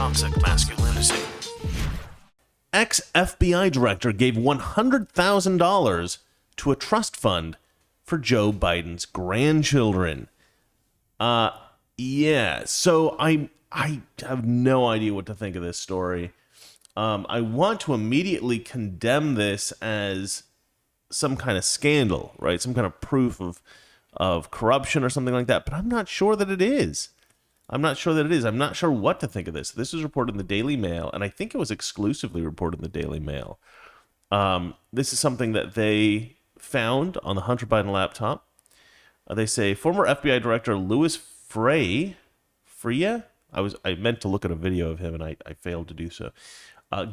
toxic masculinity. Ex-FBI director gave $100,000 to a trust fund for Joe Biden's grandchildren. Yeah, so I have no idea what to think of this story. I want to immediately condemn this as some kind of scandal, right? Some kind of proof of corruption or something like that, but I'm not sure that it is. I'm not sure what to think of this. This was reported in the Daily Mail, and I think it was exclusively reported in the Daily Mail. This is something that they found on the Hunter Biden laptop. They say former FBI Director Louis Freya? I meant to look at a video of him, and I failed to do so.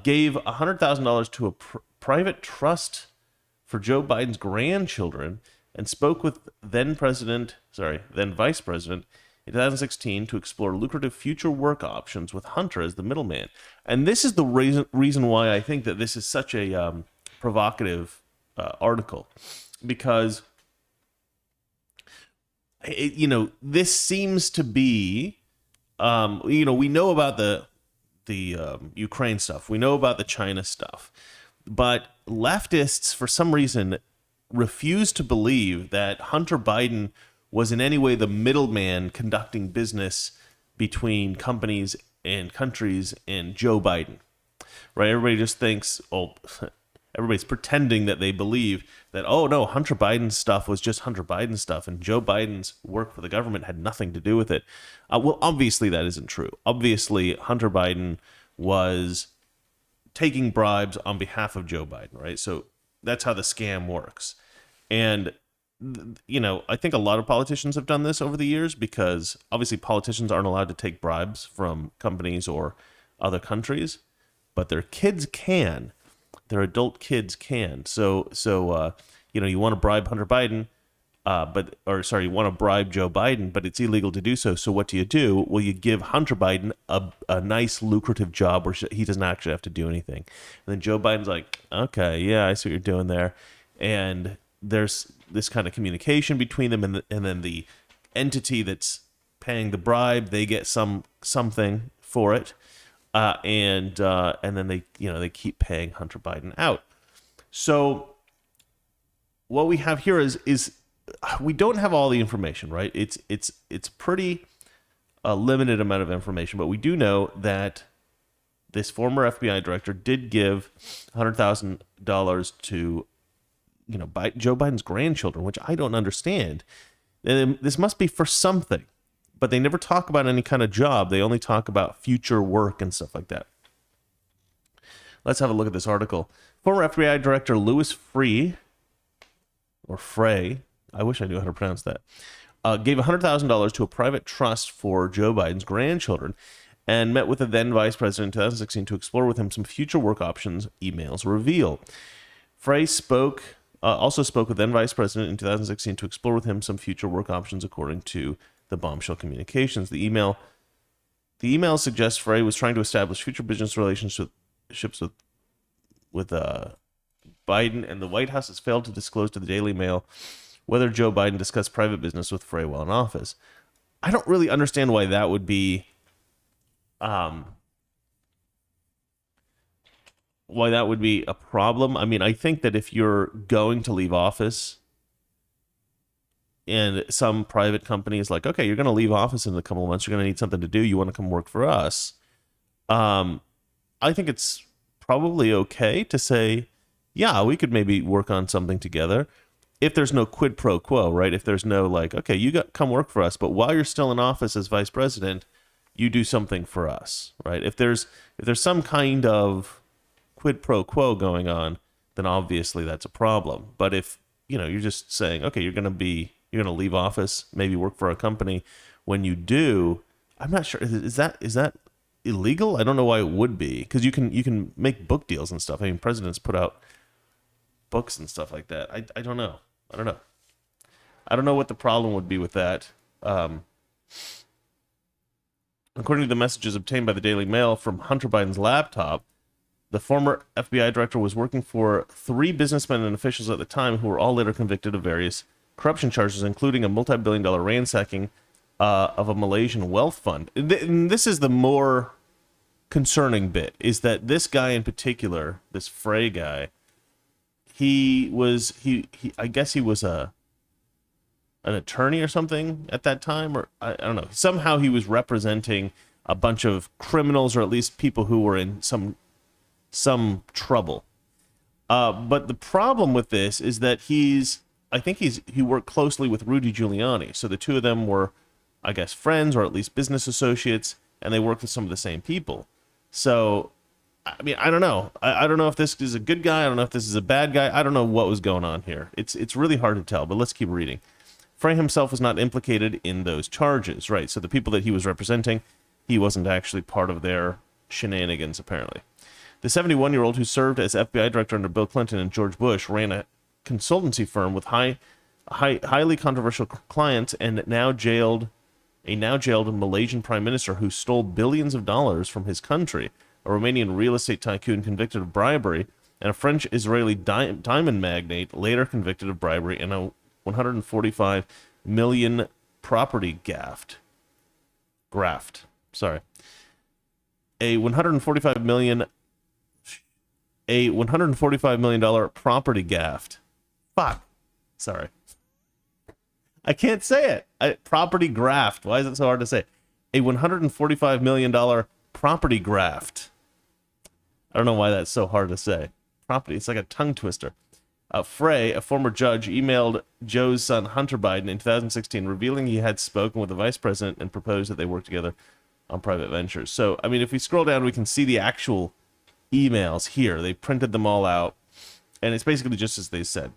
Gave $100,000 to a private trust for Joe Biden's grandchildren and spoke with then Vice President in 2016 to explore lucrative future work options with Hunter as the middleman. And this is the reason why I think that this is such a provocative article, because this seems to be, we know about the Ukraine stuff, we know about the China stuff, but leftists, for some reason, refuse to believe that Hunter Biden was in any way the middleman conducting business between companies and countries and Joe Biden, right? Everybody just thinks, everybody's pretending that they believe that, oh no, Hunter Biden's stuff was just Hunter Biden's stuff and Joe Biden's work for the government had nothing to do with it. Well, obviously that isn't true. Obviously, Hunter Biden was taking bribes on behalf of Joe Biden, right? So that's how the scam works. And I think a lot of politicians have done this over the years, because obviously politicians aren't allowed to take bribes from companies or other countries, but their kids can. Their adult kids can. So you want to bribe Hunter Biden, you want to bribe Joe Biden, but it's illegal to do so. So what do? Well, you give Hunter Biden a nice, lucrative job where he doesn't actually have to do anything. And then Joe Biden's like, okay, yeah, I see what you're doing there. And there's this kind of communication between them, and then the entity that's paying the bribe, they get something for it, and then they keep paying Hunter Biden out. So what we have here is we don't have all the information, right? It's pretty limited amount of information, but we do know that this former FBI director did give $100,000 to Joe Biden's grandchildren, which I don't understand. And this must be for something, but they never talk about any kind of job. They only talk about future work and stuff like that. Let's have a look at this article. Former FBI Director Louis Frey, I wish I knew how to pronounce that, gave $100,000 to a private trust for Joe Biden's grandchildren and met with the then Vice President in 2016 to explore with him some future work options, emails reveal. Frey also spoke with then Vice President in 2016 to explore with him some future work options, according to the bombshell communications. The email suggests Frey was trying to establish future business relationships with Biden, and the White House has failed to disclose to the Daily Mail whether Joe Biden discussed private business with Frey while in office. I don't really understand why that would be a problem. I mean, I think that if you're going to leave office and some private company is like, okay, you're going to leave office in a couple of months, you're going to need something to do, you want to come work for us, I think it's probably okay to say, yeah, we could maybe work on something together, if there's no quid pro quo, right? If there's no like, okay, come work for us, but while you're still in office as vice president, you do something for us, right? If there's some kind of quid pro quo going on, then obviously that's a problem. But if you're just saying, okay, you're going to leave office, maybe work for a company, when you do, I'm not sure, is that illegal? I don't know why it would be, because you can make book deals and stuff. I mean, presidents put out books and stuff like that. I don't know. I don't know what the problem would be with that. According to the messages obtained by the Daily Mail from Hunter Biden's laptop, the former FBI director was working for 3 businessmen and officials at the time who were all later convicted of various corruption charges, including a multi-billion-dollar ransacking of a Malaysian wealth fund. And this is the more concerning bit is that this guy in particular, this Frey guy, he I guess he was an attorney or something at that time, or I don't know. Somehow he was representing a bunch of criminals, or at least people who were in some trouble. But the problem with this is that I think he worked closely with Rudy Giuliani. So the two of them were, I guess, friends or at least business associates, and they worked with some of the same people. So, I mean, I don't know. I don't know if this is a good guy. I don't know if this is a bad guy. I don't know what was going on here. It's really hard to tell, but let's keep reading. Frey himself was not implicated in those charges, right? So the people that he was representing, he wasn't actually part of their shenanigans, apparently. The 71-year-old who served as FBI director under Bill Clinton and George Bush ran a consultancy firm with highly controversial clients and a now jailed Malaysian prime minister who stole billions of dollars from his country, a Romanian real estate tycoon convicted of bribery, and a French-Israeli diamond magnate later convicted of bribery and a 145 million property graft. Sorry. A $145 million property gaffed. Fuck. Sorry. I can't say it. Property graft. Why is it so hard to say? A $145 million property graft. I don't know why that's so hard to say. Property. It's like a tongue twister. Frey, a former judge, emailed Joe's son Hunter Biden in 2016, revealing he had spoken with the vice president and proposed that they work together on private ventures. So, I mean, if we scroll down, we can see the actual emails here. They printed them all out, and it's basically just as they said.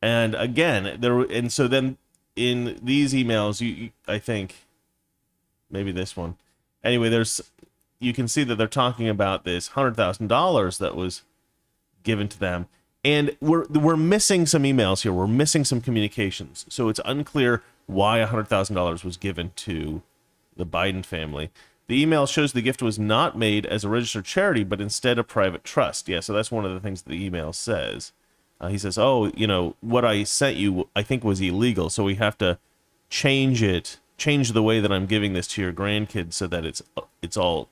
And again, so then in these emails, I think maybe this one. Anyway, you can see that they're talking about this $100,000 that was given to them, and we're missing some emails here. We're missing some communications, so it's unclear why $100,000 was given to the Biden family. The email shows the gift was not made as a registered charity, but instead a private trust. Yeah, so that's one of the things the email says. He says, "Oh, what I sent you, I think was illegal, so we have to change the way that I'm giving this to your grandkids so that it's all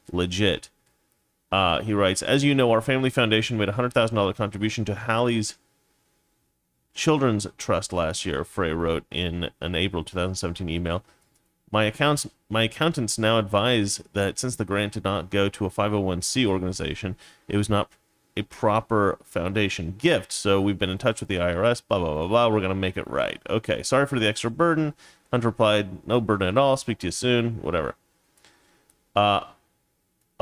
legit." He writes, "As you know, our family foundation made a $100,000 contribution to Hallie's Children's Trust last year," Frey wrote in an April 2017 email. My accountants now advise that since the grant did not go to a 501c organization, it was not a proper foundation gift. So we've been in touch with the IRS, blah, blah, blah, blah. We're going to make it right. Okay, sorry for the extra burden. Hunter replied, "No burden at all. Speak to you soon." Whatever. A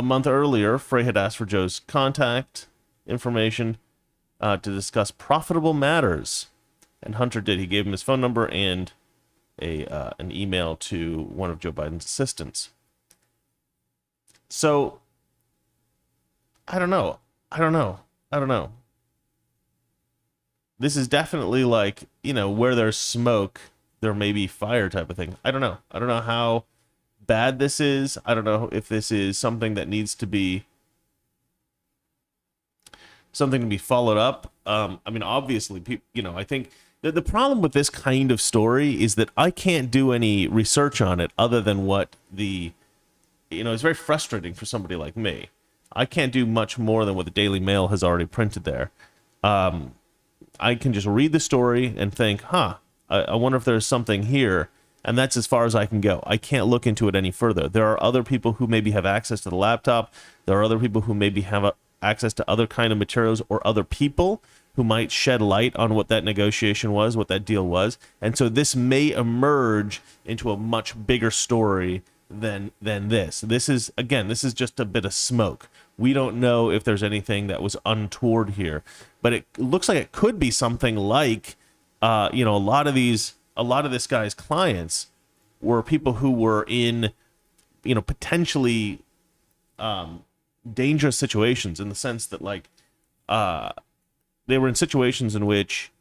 month earlier, Frey had asked for Joe's contact information to discuss profitable matters, and Hunter did. He gave him his phone number and an email to one of Joe Biden's assistants. So, I don't know. This is definitely like, where there's smoke, there may be fire type of thing. I don't know. I don't know how bad this is. I don't know if this is something that needs to be followed up. I mean, obviously, I think the problem with this kind of story is that I can't do any research on it other than what it's very frustrating for somebody like me. I can't do much more than what the Daily Mail has already printed there. I can just read the story and think, I wonder if there's something here. And that's as far as I can go. I can't look into it any further. There are other people who maybe have access to the laptop. There are other people who maybe have access to other kind of materials, or other people who might shed light on what that negotiation was, what that deal was. And so this may emerge into a much bigger story than this. This is just a bit of smoke. We don't know if there's anything that was untoward here, but it looks like it could be something like, a lot of this guy's clients were people who were in, potentially dangerous situations, in the sense that they were in situations in which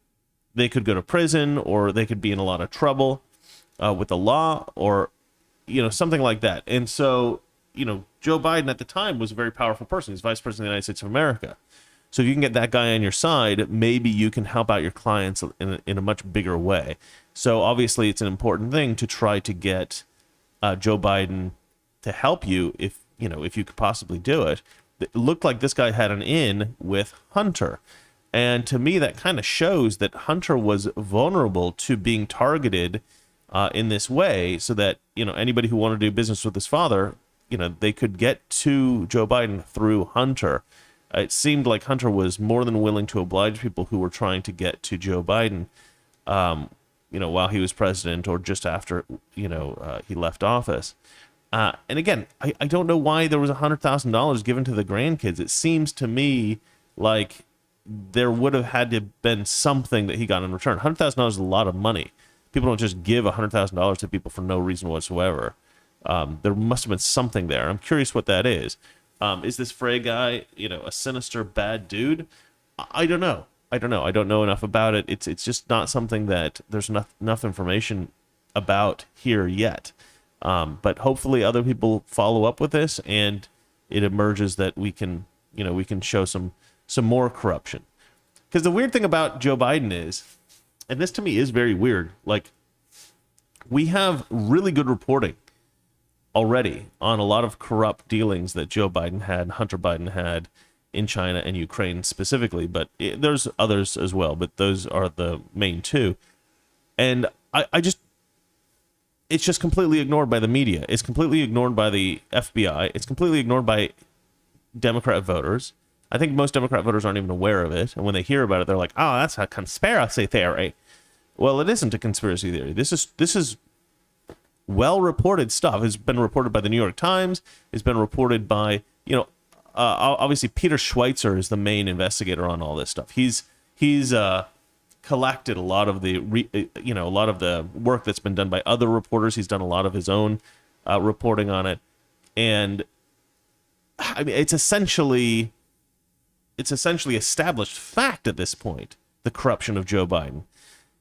they could go to prison, or they could be in a lot of trouble with the law, or something like that. And so, Joe Biden at the time was a very powerful person. He's vice president of the United States of America. So if you can get that guy on your side, maybe you can help out your clients in a much bigger way. So obviously it's an important thing to try to get Joe Biden help you if you could possibly do it. It looked like this guy had an in with Hunter. And to me, that kind of shows that Hunter was vulnerable to being targeted in this way, so that, anybody who wanted to do business with his father, they could get to Joe Biden through Hunter. It seemed like Hunter was more than willing to oblige people who were trying to get to Joe Biden, while he was president or just after, he left office. And again, I don't know why there was $100,000 given to the grandkids. It seems to me like there would have had to been something that he got in return. $100,000 is a lot of money. People don't just give $100,000 to people for no reason whatsoever. There must have been something there. I'm curious what that is. Is this Frey guy, a sinister bad dude? I don't know. I don't know enough about it. It's just not something that there's enough information about here yet. But hopefully other people follow up with this, and it emerges that we can show some more corruption. Because the weird thing about Joe Biden is, and this to me is very weird, like, we have really good reporting already on a lot of corrupt dealings that Joe Biden had, Hunter Biden had in China and Ukraine specifically, but there's others as well, but those are the main two. And it's just completely ignored by the media. It's completely ignored by the FBI. It's completely ignored by Democrat voters. I think most Democrat voters aren't even aware of it. And when they hear about it, they're like, oh, that's a conspiracy theory. Well, it isn't a conspiracy theory. This is well-reported stuff. It's been reported by the New York Times. It's been reported by, obviously Peter Schweitzer is the main investigator on all this stuff. He's collected a lot of the work that's been done by other reporters. He's done a lot of his own reporting on it, and I mean it's essentially established fact at this point, the corruption of Joe Biden.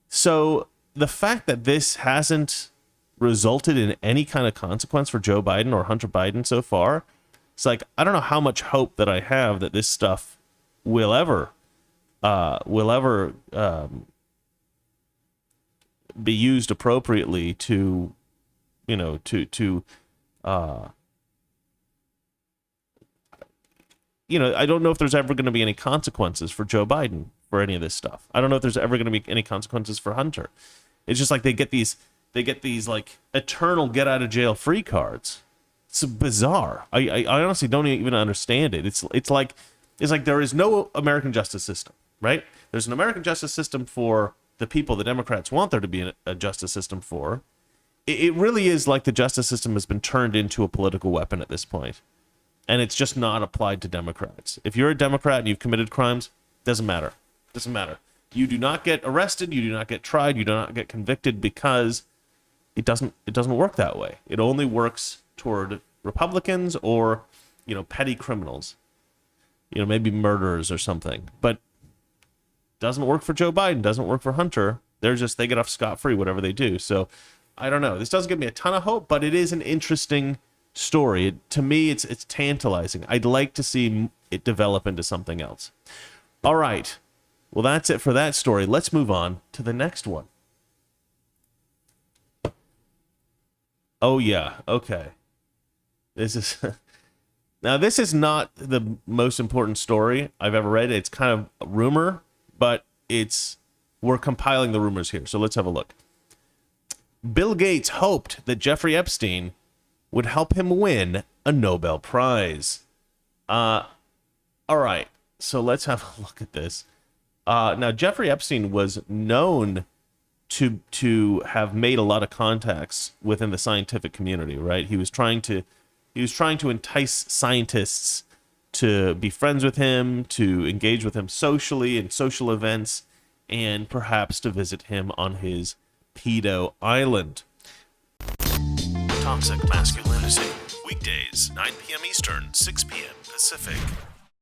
So the fact that this hasn't resulted in any kind of consequence for Joe Biden or Hunter Biden so far, it's like, I don't know how much hope that I have that this stuff will ever be used appropriately to I don't know if there's ever going to be any consequences for Joe Biden for any of this stuff. I don't know if there's ever going to be any consequences for Hunter. It's just like they get these like eternal get out of jail free cards. It's bizarre. I honestly don't even understand it. It's like there is no American justice system, right? There's an American justice system for the people the Democrats want there to be a justice system for. It really is like the justice system has been turned into a political weapon at this point. And it's just not applied to Democrats. If you're a Democrat and you've committed crimes, doesn't matter. Doesn't matter. You do not get arrested. You do not get tried. You do not get convicted, because it doesn't work that way. It only works toward Republicans or, petty criminals, maybe murderers or something. But doesn't work for Joe Biden. Doesn't work for Hunter. They get off scot-free, whatever they do. So I don't know. This doesn't give me a ton of hope, but it is an interesting story. To me, it's tantalizing. I'd like to see it develop into something else. All right. Well, that's it for that story. Let's move on to the next one. Oh, yeah. Okay. This is this is not the most important story I've ever read. It's kind of a rumor, but we're compiling the rumors here. So let's have a look. Bill Gates hoped that Jeffrey Epstein would help him win a Nobel Prize. All right. So let's have a look at this. Now, Jeffrey Epstein was known to have made a lot of contacts within the scientific community, right? He was trying to entice scientists to be friends with him, to engage with him socially in social events, and perhaps to visit him on his pedo island. Toxic Masculinity. Weekdays, 9 p.m. Eastern, 6 p.m. Pacific.